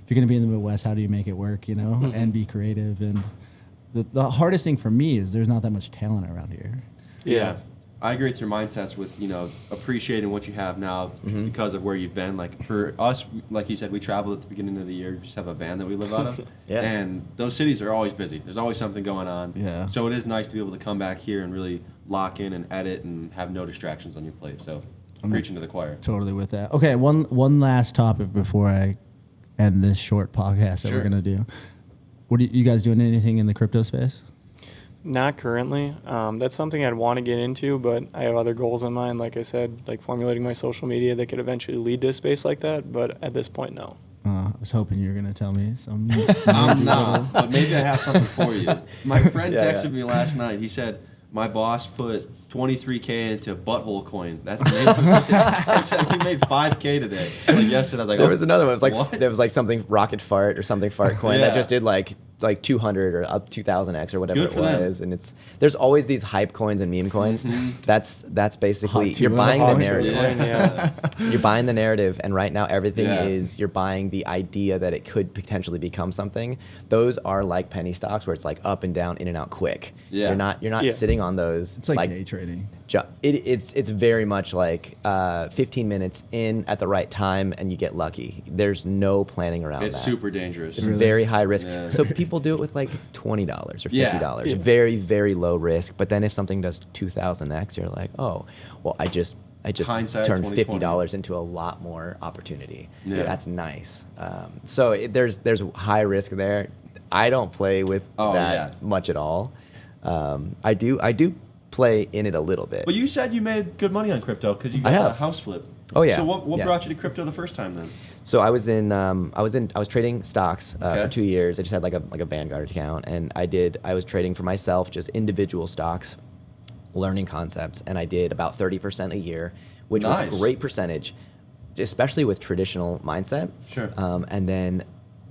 going to be in the Midwest, how do you make it work, you know, and be creative. And the hardest thing for me is there's not that much talent around here. Yeah. I agree with your mindsets with, you know, appreciating what you have now because of where you've been. Like for us, like you said, we traveled at the beginning of the year. We just have a van that we live out of. And those cities are always busy. There's always something going on. Yeah. So it is nice to be able to come back here and really lock in and edit and have no distractions on your plate. So I'm preaching to the choir. Totally with that. Okay, one last topic before I end this short podcast that we're going to do. What are you guys doing anything in the crypto space? Not currently. That's something I'd want to get into, but I have other goals in mind. Like I said, like formulating my social media that could eventually lead to a space like that. But at this point, no. I was hoping you were going to tell me some. I'm not, but maybe I have something for you. My friend texted me last night. He said, my boss put $23K into butthole coin. That's the name of it. He made $5K today. Like yesterday, I was like, there was another one. It was like what? there was like something rocket fart or something fart coin that just did like 200 or up 2000x or whatever Good it for them. was. And there's always these hype coins and meme coins. That's basically Hot you're too. buying the Hot narrative. too. You're buying the narrative, and right now everything is you're buying the idea that it could potentially become something. Those are like penny stocks where it's like up and down, in and out quick. Yeah. You're not sitting on those. It's like day trading. It's very much like 15 minutes in at the right time and you get lucky. There's no planning around that. It's super dangerous. It's Really? very high risk. Yeah. So people do it with like $20 or $50. Yeah. Very, very low risk. But then if something does 2000x, you're like, oh, well, I just Hindsight, turned 2020. $50 into a lot more opportunity. Yeah. That's nice. So there's high risk there. I don't play with that much at all. I do play in it a little bit. But you said you made good money on crypto because you I got a have. house flip. Oh, yeah. So what Yeah. brought you to crypto the first time then? So I was trading stocks for 2 years. I just had like a Vanguard account, and I was trading for myself, just individual stocks, learning concepts, and I did about 30% a year, which was Nice. a great percentage, especially with traditional mindset. Sure.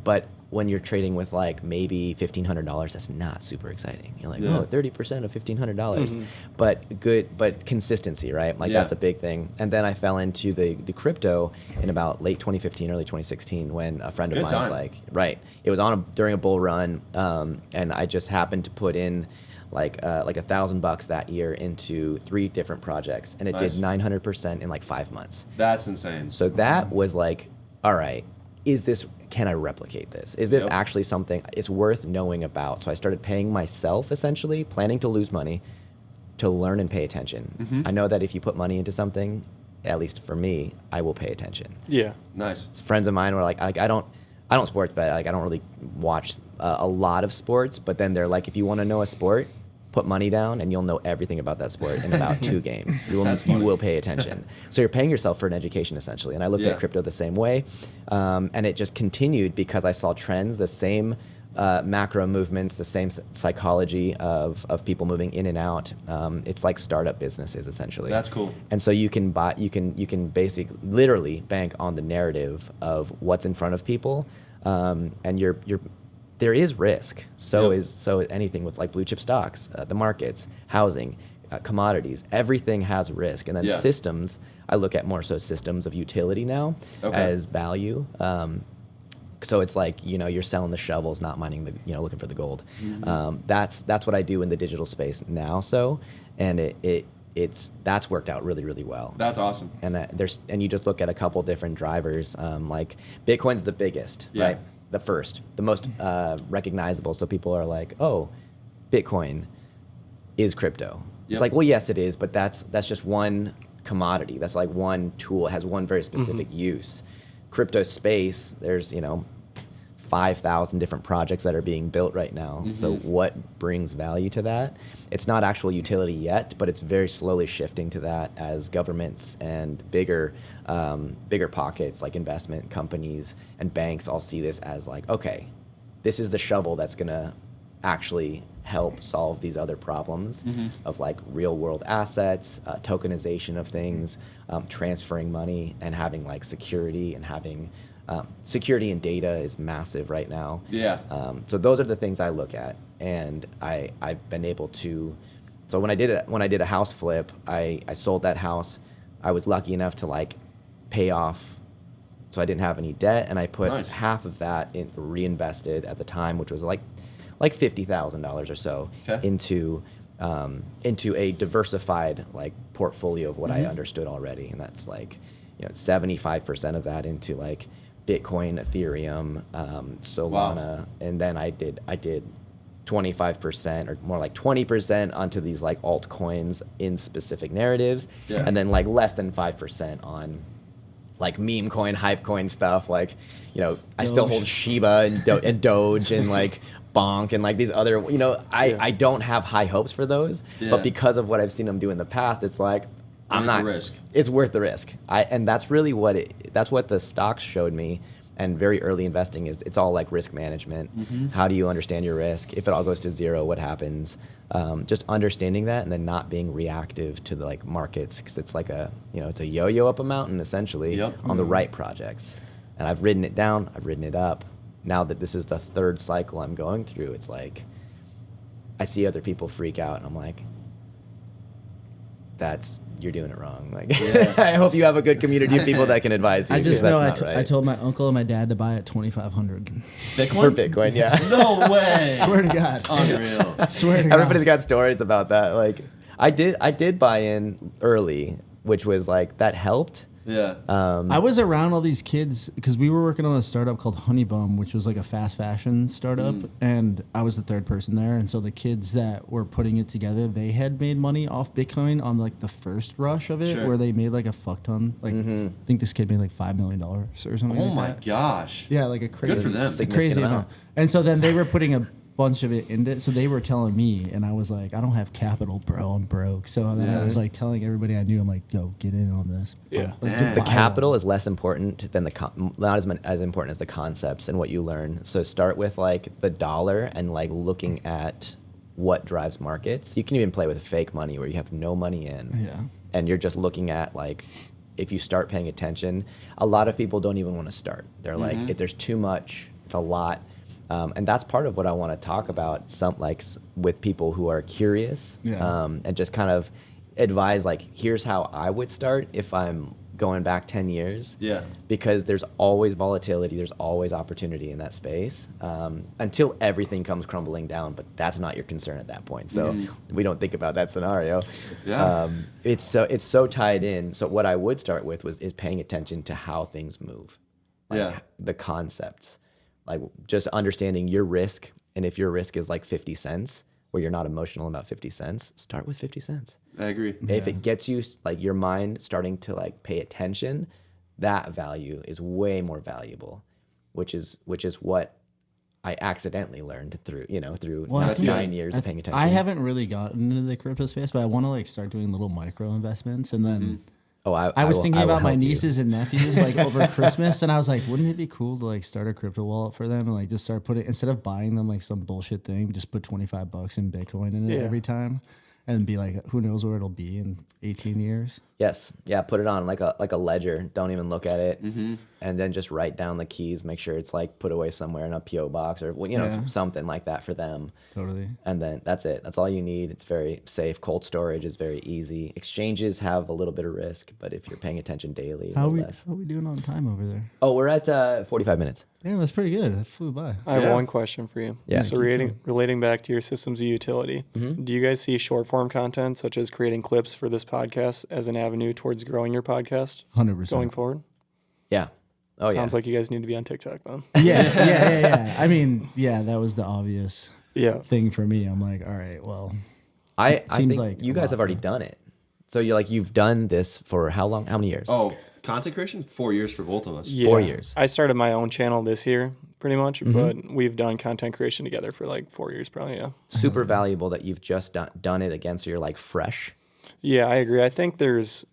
But when you're trading with like maybe $1,500, that's not super exciting. You're like, Yeah. oh, 30% of $1,500, but consistency, right? Like that's a big thing. And then I fell into the crypto in about late 2015, early 2016, when a friend of Good mine's time. like, it was during a bull run, and I just happened to put in like $1,000 that year into 3 different projects, and it Nice. did 900% in like 5 months. That's insane. So that was like, all right, can I replicate this? Is this actually something it's worth knowing about? So I started paying myself, essentially, planning to lose money, to learn and pay attention. I know that if you put money into something, at least for me, I will pay attention. Yeah. Nice. Friends of mine were like I don't sports bet. Like I don't really watch a lot of sports, but then they're like, if you want to know a sport, put money down and you'll know everything about that sport in about 2 games. You will pay attention. So you're paying yourself for an education, essentially. And I looked at crypto the same way. And it just continued because I saw trends, the same macro movements, the same psychology of people moving in and out. It's like startup businesses essentially. That's cool. And so you can basically literally bank on the narrative of what's in front of people, and there is risk. So anything with like blue chip stocks, the markets, housing, commodities, everything has risk. And then systems, I look at more so systems of utility now as value. So it's like, you're selling the shovels, not mining looking for the gold. That's what I do in the digital space now. So, and that's worked out really, really well. That's awesome. And you just look at a couple different drivers. Like Bitcoin's the biggest, right? The first, the most recognizable. So people are like, oh, Bitcoin is crypto. It's like, well, yes, it is, but that's just one commodity. That's like one tool. It has one very specific use. Crypto space, there's 5,000 different projects that are being built right now. So what brings value to that? It's not actual utility yet, but it's very slowly shifting to that as governments and bigger pockets like investment companies and banks all see this as like, okay, this is the shovel that's gonna actually help solve these other problems of like real world assets, tokenization of things, transferring money and having like security and having security in data is massive right now. So those are the things I look at, and I've been able to. So when I did a house flip, I sold that house. I was lucky enough to like pay off, so I didn't have any debt, and I put half of that reinvested at the time, which was like $50,000 or so into a diversified like portfolio of what I understood already, and that's like 75% of that into like Bitcoin, Ethereum, Solana, and then I did 25% or more like 20% onto these like altcoins in specific narratives, and then like less than 5% on like meme coin, hype coin stuff. Like I still hold Shiba and Doge and like Bonk and like these other, I don't have high hopes for those, but because of what I've seen them do in the past, it's like, it's worth the risk. And that's really that's what the stocks showed me. And very early investing it's all like risk management. How do you understand your risk? If it all goes to zero, what happens? Just understanding that and then not being reactive to the like markets, because it's like it's a yo-yo up a mountain essentially on the right projects. And I've ridden it down, I've ridden it up. Now that this is the third cycle I'm going through, it's like I see other people freak out and I'm like, you're doing it wrong. Like, I hope you have a good community of people that can advise you. I just know right. I told my uncle and my dad to buy it $2,500 Bitcoin? For Bitcoin, yeah. No way. Swear to God. Unreal. Swear to God. Everybody's got stories about that. Like, I did buy in early, which was like that helped. Yeah. I was around all these kids because we were working on a startup called Honeybum, which was like a fast fashion startup, and I was the third person there. And so the kids that were putting it together, they had made money off Bitcoin on like the first rush of it, where they made like a fuck ton. Like I think this kid made like $5 million or something. Oh like my that. gosh. Yeah, like a crazy, Good for them. a crazy amount. And so then they were putting a bunch of it into it. So they were telling me, and I was like, I don't have capital, bro. I'm broke. So then I was like telling everybody I knew, I'm like, yo, get in on this. Yeah. Like, The capital is less important than not as important as the concepts and what you learn. So start with like the dollar and like looking at what drives markets. You can even play with fake money where you have no money in, and you're just looking at like, if you start paying attention, a lot of people don't even want to start. They're like, if there's too much, it's a lot. And that's part of what I want to talk about, with people who are curious, and just kind of advise like, here's how I would start if I'm going back 10 years. Yeah. Because there's always volatility, there's always opportunity in that space, until everything comes crumbling down. But that's not your concern at that point. So we don't think about that scenario. Yeah. It's so tied in. So what I would start with is paying attention to how things move, like the concepts. Like just understanding your risk, and if your risk is like 50 cents, where you're not emotional about 50 cents, start with 50 cents. I agree. If it gets you like your mind starting to like pay attention, that value is way more valuable, which is what I accidentally learned through 9 years of paying attention. I haven't really gotten into the crypto space, but I want to like start doing little micro investments and then Oh, I was thinking will about my help you. nieces and nephews like over Christmas, and I was like, wouldn't it be cool to like start a crypto wallet for them and like just start putting, instead of buying them like some bullshit thing, just put $25 in Bitcoin in it Yeah. every time, and be like, who knows where it'll be in 18 years? Yes. Yeah. Put it on like a ledger. Don't even look at it. And then just write down the keys. Make sure it's like put away somewhere in a PO box or Yeah. something like that for them. Totally. And then that's it. That's all you need. It's very safe. Cold storage is very easy. Exchanges have a little bit of risk, but if you're paying attention daily, How less. are we doing on time over there? Oh, we're at 45 minutes. Damn, that's pretty good. That flew by. I have Yeah. one question for you. Yeah. So relating back to your systems of utility, do you guys see short form content such as creating clips for this podcast as an avenue towards growing your podcast 100%. going forward? Yeah. Oh, Sounds yeah. like you guys need to be on TikTok then. Yeah. I mean, yeah, that was the obvious Yeah. thing for me. I'm like, all right, well, I seems think like you a guys lot, have already though. done it. So you've done this for how long? How many years? Oh, content creation? 4 years for both of us. Yeah. 4 years. I started my own channel this year, pretty much, but we've done content creation together for like 4 years, probably. Yeah. Super valuable that you've just done it again. So you're like fresh. Yeah, I agree. I think there's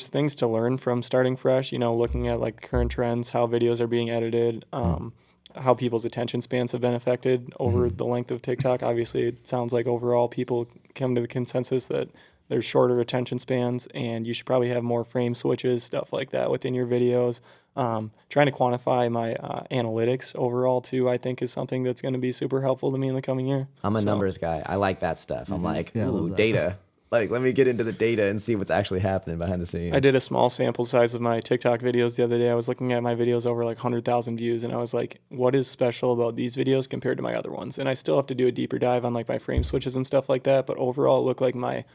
things to learn from starting fresh. You know, looking at like current trends, how videos are being edited, how people's attention spans have been affected over the length of TikTok. Obviously, it sounds like overall people come to the consensus that there's shorter attention spans, and you should probably have more frame switches, stuff like that within your videos. Trying to quantify my analytics overall too, I think is something that's going to be super helpful to me in the coming year. I'm a numbers guy. I like that stuff. I'm like, Yeah, I love ooh, that. data. Like, let me get into the data and see what's actually happening behind the scenes. I did a small sample size of my TikTok videos the other day. I was looking at my videos over like 100,000 views, and I was like, what is special about these videos compared to my other ones? And I still have to do a deeper dive on like my frame switches and stuff like that. But overall, it looked like my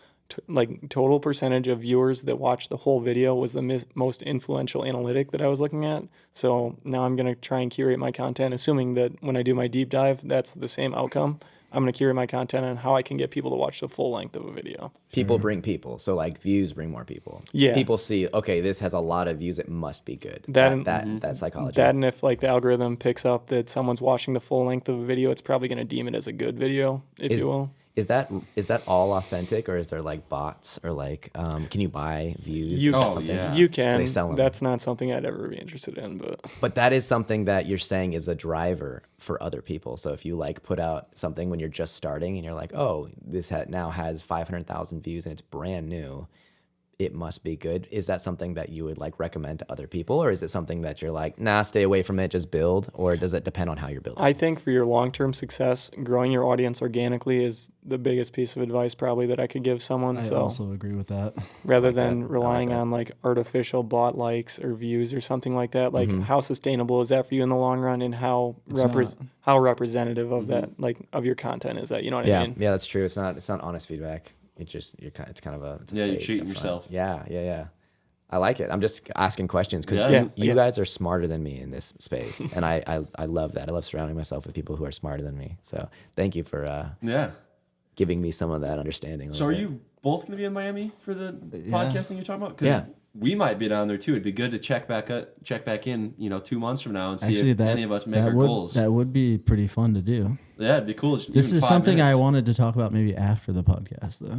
total percentage of viewers that watched the whole video was the most influential analytic that I was looking at. So now I'm going to try and curate my content, assuming that when I do my deep dive, that's the same outcome. I'm going to curate my content on how I can get people to watch the full length of a video. People bring people. So, like, views bring more people. So Yeah. people see, okay, this has a lot of views. It must be good. That- That psychology. That, and if like the algorithm picks up that someone's watching the full length of a video, it's probably going to deem it as a good video, if you will. Is that all authentic, or is there like bots, or like can you buy views? You, or Oh, something? yeah. you So can. they sell 'em. That's not something I'd ever be interested in, but But that is something that you're saying is a driver for other people. So if you like put out something when you're just starting and you're like, oh, this now has 500,000 views and it's brand new, it must be good. Is that something that you would like recommend to other people, or is it something that you're like, nah, stay away from it, just build? Or does it depend on how you're building? I think for your long-term success, growing your audience organically is the biggest piece of advice probably that I could give someone. I So also agree with that. rather than that. relying I like that. on like artificial bot likes or views or something like that, like how sustainable is that for you in the long run, and how not. how representative of that like of your content is that? You know what Yeah, I mean? yeah, that's true. It's not honest feedback. It's just it's kind of a Yeah, you're fake cheating upfront. yourself. Yeah. I like it. I'm just asking questions because Yeah. you Yeah. guys are smarter than me in this space, and I love that. I love surrounding myself with people who are smarter than me. So thank you for Yeah. giving me some of that understanding. a So are little bit. you both going to be in Miami for the Yeah. podcasting you're talking about? 'Cause Yeah. we might be down there too. It'd be good to check back in, 2 months from now and see Actually, if that any of us make that our would goals. that would be pretty fun to do. Yeah, it'd be cool. Just This even is 5 something I minutes. wanted to talk about maybe after the podcast, though.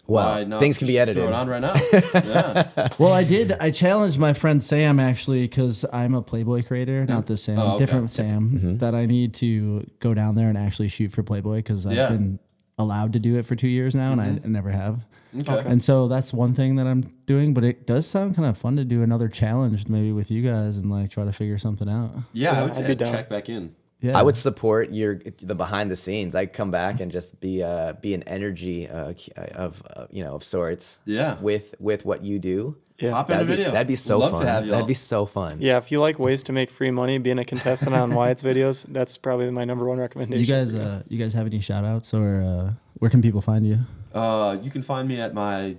Well, Why not things can be just edited. Throw it on right now. Yeah. Well, I challenged my friend Sam actually because I'm a Playboy creator, not this Sam, Oh, okay. different Sam, that I need to go down there and actually shoot for Playboy because I've Yeah. been allowed to do it for 2 years now and I never have. Okay. And so that's one thing that I'm doing, but it does sound kind of fun to do another challenge maybe with you guys and like try to figure something out. Yeah, I Yeah, would I'd say be down. check back in. Yeah. I would support the behind the scenes. I'd come back and just be an energy of sorts. Yeah. With what you do. Yeah. Hop in a That'd be, video. that'd be so Love fun. to have y'all. That'd be so fun. Yeah, if you like ways to make free money, being a contestant on Wyatt's videos, that's probably my number one recommendation. you guys have any shout outs or where can people find you? You can find me at my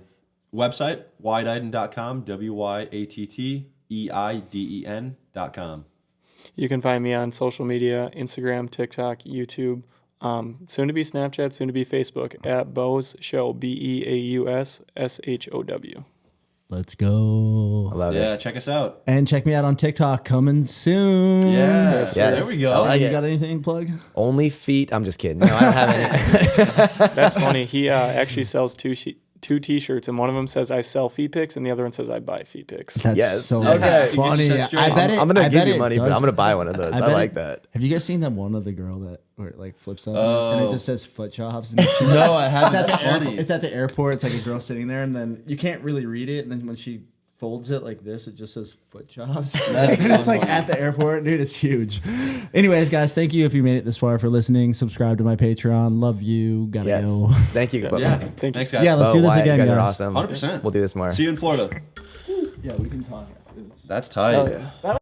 website, wyatteden.com, WYATTEIDEN.com. You can find me on social media, Instagram, TikTok, YouTube, soon to be Snapchat, soon to be Facebook, at Bows Show, BEAUSSHOW. Let's go. I love Yeah, it. check us out. And check me out on TikTok coming soon. Yes, Yes. there we go. I So like you it. got anything to plug? Only feet. I'm just kidding. No, I don't have any. That's funny. He actually sells two 2 T-shirts, and one of them says I sell feet pics, and the other one says I buy feet pics. That's Yes. so Okay. You get funny. yourself straight. I bet it, I'm gonna I give bet you it money, but does- I'm gonna buy one of those. I bet like it- that. Have you guys seen that one of the girl that where it like flips up and it Oh. just says foot jobs? And she's No, I it's haven't. at That's the airport. funny. It's at the airport. It's like a girl sitting there, and then you can't really read it. And then when she folds it like this, it just says foot jobs. That's and it's so like funny. at the airport, dude. It's huge. Anyways, guys, thank you if you made it this far for listening. Subscribe to my Patreon. Love you. Gotta Yes. go. Thank you. Yeah. Thank you. Thanks, guys. Yeah, let's Bo, do this Wyatt, again, you guys. Are guys. awesome. 100%. We'll do this more. See you in Florida. Yeah, we can talk. That's tight. Hell yeah.